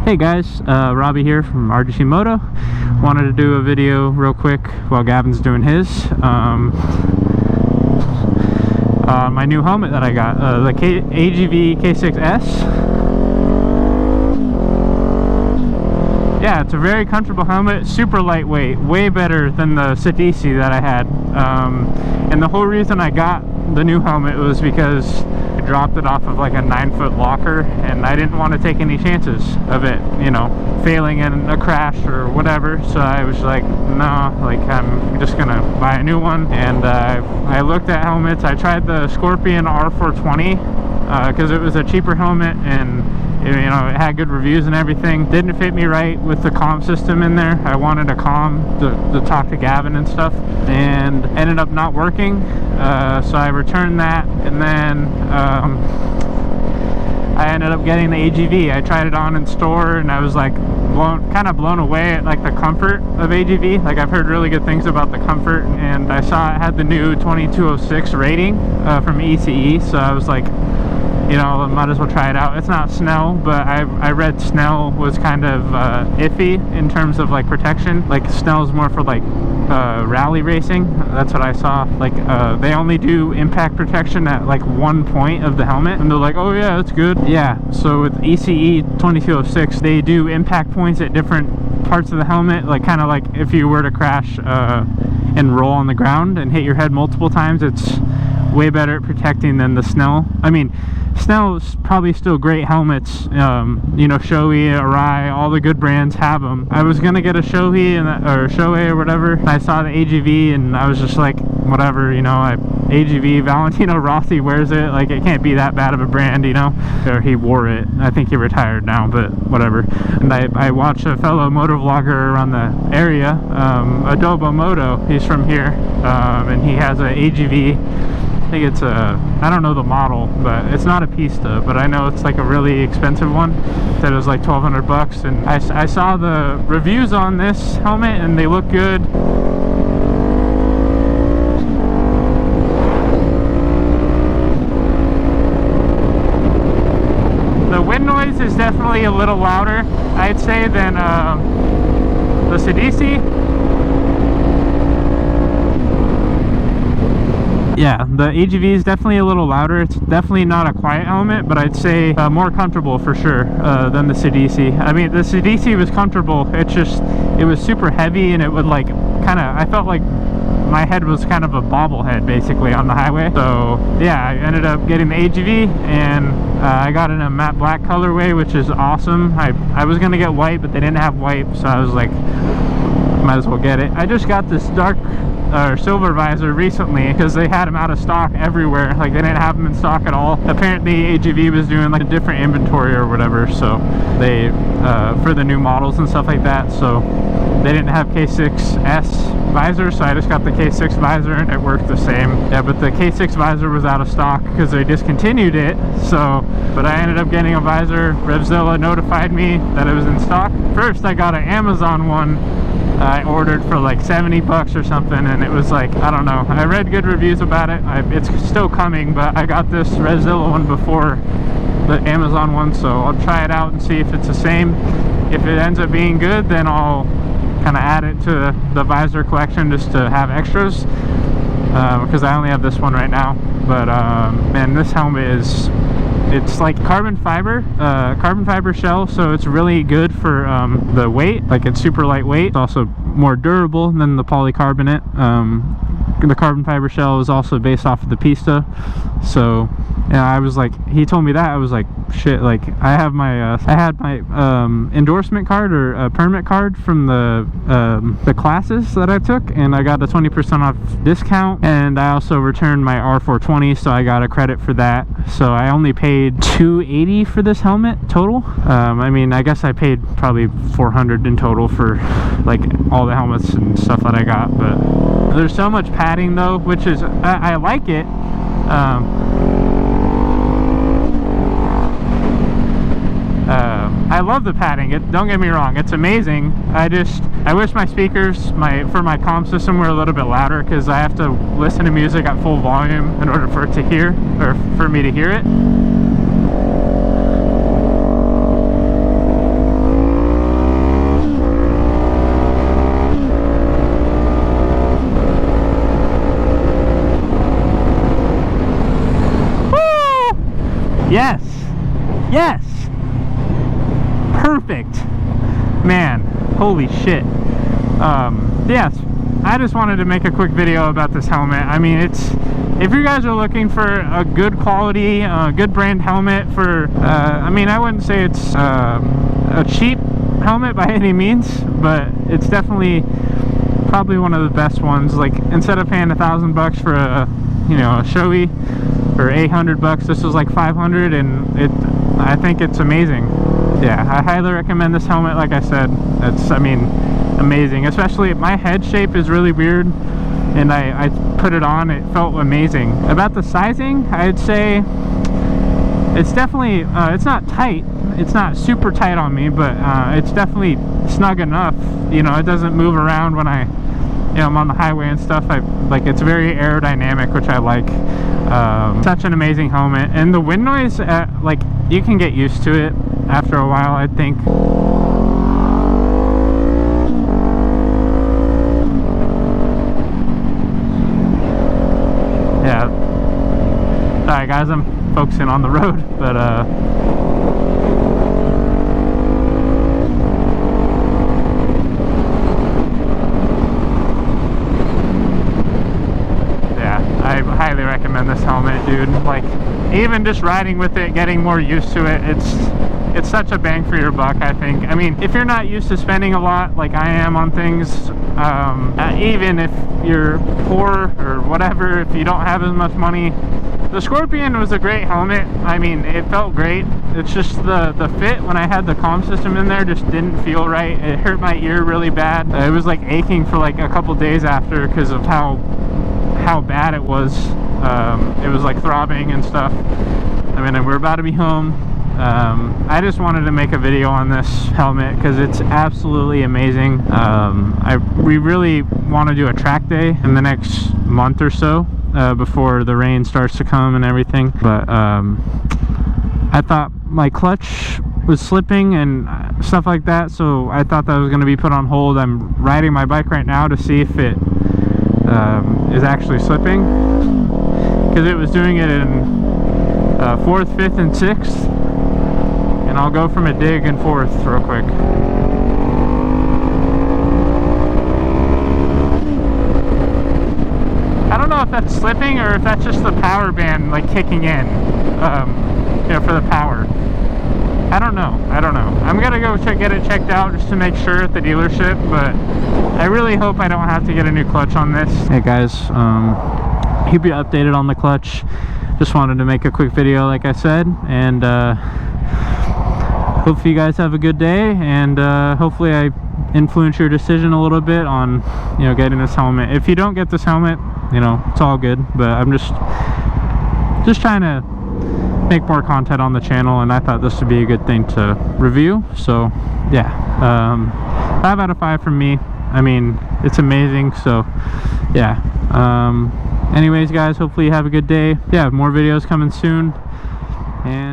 Hey guys, Robby here from RGT Moto. Wanted to do a video real quick while Gavin's doing his. My new helmet that I got, the AGV K6S. Yeah, it's a very comfortable helmet, super lightweight, way better than the Sedici that I had. And the whole reason I got the new helmet was because I dropped it off of like a 9-foot locker and I didn't want to take any chances of it, you know, failing in a crash or whatever. So I was like, no, like I'm just gonna buy a new one. And I looked at helmets. I tried the Scorpion R420 because it was a cheaper helmet and you know, it had good reviews and everything. Didn't fit me right with the comm system in there. I wanted a comm to talk to Gavin and stuff, and ended up not working. So I returned that, and then I ended up getting the AGV. I tried it on in store, and I was like kind of blown away at like the comfort of AGV. Like I've heard really good things about the comfort, and I saw it had the new 2206 rating from ECE. So I was like, you know, I might as well try it out. It's not Snell, but I read Snell was kind of iffy in terms of like protection. Like Snell's more for like rally racing. That's what I saw. Like they only do impact protection at like one point of the helmet, and they're like, oh yeah, that's good. Yeah, so with ECE 2206, they do impact points at different parts of the helmet. Like kind of like if you were to crash and roll on the ground and hit your head multiple times, it's way better at protecting than the Snell. I mean, Snell's probably still great helmets. You know, Shoei, Arai, all the good brands have them. I was gonna get a Shoei or Shoei or whatever. I saw the AGV and I was just like, whatever, you know. AGV, Valentino Rossi wears it. Like it can't be that bad of a brand, you know. Or he wore it. I think he retired now, but whatever. And I watched a fellow moto vlogger around the area, Adobo Moto. He's from here, and he has an AGV. I think it's I don't know the model, but it's not a Pista, but I know it's like a really expensive one. That was like 1,200 bucks, and I saw the reviews on this helmet and they look good. The wind noise is definitely a little louder, I'd say, than the Sedici. Yeah, the AGV is definitely a little louder. It's definitely not a quiet helmet, but I'd say more comfortable for sure than the Sedici. I mean, the Sedici was comfortable. It's just, it was super heavy, and it would like kind of, I felt like my head was kind of a bobblehead basically on the highway. So yeah, I ended up getting the AGV, and I got it in a matte black colorway, which is awesome. I was gonna get white, but they didn't have white, so I was like, might as well get it. I just got this dark silver visor recently because they had them out of stock everywhere. Like they didn't have them in stock at all. Apparently AGV was doing like a different inventory or whatever, so they for the new models and stuff like that, so they didn't have K6S visor, so I just got the K6 visor and it worked the same. Yeah, but the K6 visor was out of stock because they discontinued it. So but I ended up getting a visor. Revzilla notified me that it was in stock. First I got an Amazon one I ordered for like 70 bucks or something, and it was like, I don't know, I read good reviews about it. It's still coming, but I got this Revzilla one before the Amazon one, so I'll try it out and see if it's the same. If it ends up being good, then I'll kind of add it to the visor collection just to have extras, because I only have this one right now. But man, this helmet is, it's like carbon fiber shell, so it's really good for the weight. Like it's super lightweight. It's also more durable than the polycarbonate. The carbon fiber shell is also based off of the Pista. So yeah, I was like, he told me that, I was like, shit, like I have my I had my endorsement card or permit card from the classes that I took, and I got a 20% off discount, and I also returned my R420, so I got a credit for that. So I only paid $280 for this helmet total. I mean, I guess I paid probably $400 in total for like all the helmets and stuff that I got, but there's so much padding though, which is I like it. I love the padding. Don't get me wrong, it's amazing. I wish my speakers for my comm system were a little bit louder, because I have to listen to music at full volume in order for for me to hear it. perfect, man. Holy shit. Yes, I just wanted to make a quick video about this helmet. I mean, if you guys are looking for a good quality, good brand helmet for, I mean, I wouldn't say it's a cheap helmet by any means, but it's definitely probably one of the best ones. Like, instead of paying $1,000 for a, you know, a Shoei, or $800, this was like 500, and I think it's amazing. Yeah, I highly recommend this helmet. Like I said, it's, I mean, amazing. Especially my head shape is really weird, and I put it on, it felt amazing. About the sizing, I'd say it's definitely it's not tight, it's not super tight on me, but it's definitely snug enough. You know, it doesn't move around when I'm on the highway and stuff. Like, it's very aerodynamic, which I like. Such an amazing helmet, and the wind noise, like, you can get used to it after a while, I think. Yeah, sorry guys, I'm focusing on the road, but I highly recommend this helmet, dude. Like, even just riding with it, getting more used to it, it's such a bang for your buck, I think. I mean, if you're not used to spending a lot like I am on things, even if you're poor or whatever, if you don't have as much money, the Scorpion was a great helmet. I mean, it felt great. It's just the fit when I had the comm system in there just didn't feel right. It hurt my ear really bad. It was like aching for like a couple days after because of how bad it was. It was like throbbing and stuff. I mean, we're about to be home. I just wanted to make a video on this helmet because it's absolutely amazing. We really want to do a track day in the next month or so, before the rain starts to come and everything. But I thought my clutch was slipping and stuff like that, so I thought that was going to be put on hold. I'm riding my bike right now to see if it is actually slipping, because it was doing it in 4th, 5th, and 6th. And I'll go from a dig in 4th real quick. I don't know if that's slipping or if that's just the power band like kicking in, you know, for the power. I don't know. I'm gonna go get it checked out just to make sure at the dealership, but I really hope I don't have to get a new clutch on this. Hey guys, keep you updated on the clutch. Just wanted to make a quick video like I said, and hopefully you guys have a good day, and hopefully I influence your decision a little bit on, you know, getting this helmet. If you don't get this helmet, you know, it's all good, but I'm just trying to make more content on the channel, and I thought this would be a good thing to review. So yeah, 5 out of 5 from me. I mean, it's amazing. So yeah, anyways guys, hopefully you have a good day. Yeah, more videos coming soon, and